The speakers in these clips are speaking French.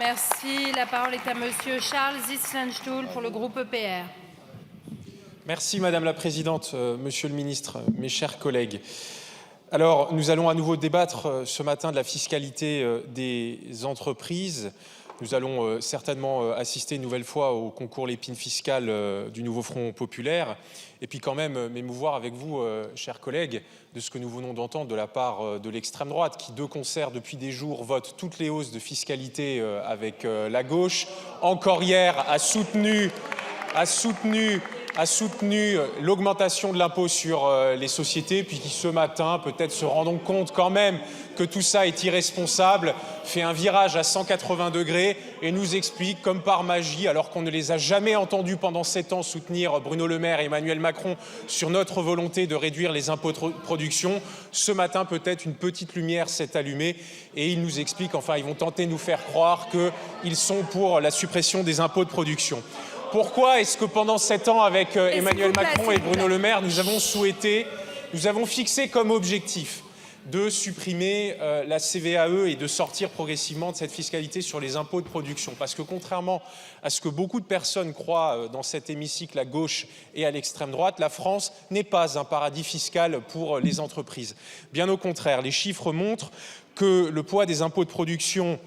Merci. La parole est à Monsieur Charles Zislenstuhl pour le groupe EPR. Merci Madame la Présidente, Monsieur le Ministre, mes chers collègues. Alors, nous allons à nouveau débattre ce matin de la fiscalité des entreprises. Nous allons certainement assister une nouvelle fois au concours Lépine fiscale du nouveau Front populaire. Et puis quand même m'émouvoir avec vous, chers collègues, de ce que nous venons d'entendre de la part de l'extrême droite, qui de concert depuis des jours vote toutes les hausses de fiscalité avec la gauche. Encore hier a soutenu l'augmentation de l'impôt sur les sociétés, puis qui ce matin, peut-être se rendant compte quand même que tout ça est irresponsable, fait un virage à 180 degrés et nous explique, comme par magie, alors qu'on ne les a jamais entendus pendant 7 ans soutenir Bruno Le Maire et Emmanuel Macron sur notre volonté de réduire les impôts de production, ce matin peut-être une petite lumière s'est allumée et ils nous expliquent, enfin ils vont tenter de nous faire croire qu'ils sont pour la suppression des impôts de production. Pourquoi est-ce que pendant 7 ans, avec Emmanuel Macron et Bruno Le Maire, nous avons fixé comme objectif de supprimer la CVAE et de sortir progressivement de cette fiscalité sur les impôts de production? Parce que contrairement à ce que beaucoup de personnes croient dans cet hémicycle à gauche et à l'extrême droite, la France n'est pas un paradis fiscal pour les entreprises. Bien au contraire, les chiffres montrent que le poids des impôts de production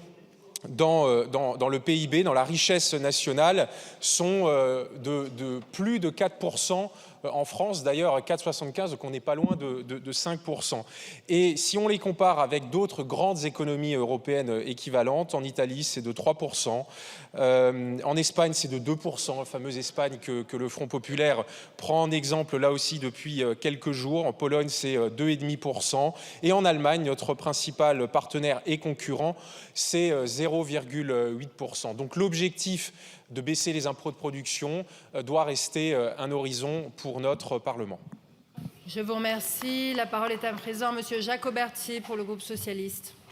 dans le PIB, dans la richesse nationale, sont de plus de 4% en France, d'ailleurs 4,75, donc on n'est pas loin de 5%. Et si on les compare avec d'autres grandes économies européennes équivalentes, en Italie c'est de 3%, en Espagne c'est de 2%, la fameuse Espagne que le Front populaire prend en exemple là aussi depuis quelques jours, en Pologne c'est 2,5%, et en Allemagne, notre principal partenaire et concurrent, c'est 0,8%. Donc l'objectif de baisser les impôts de production doit rester un horizon pour notre Parlement. Je vous remercie. La parole est à présent Monsieur Jacques Aubertier pour le groupe socialiste.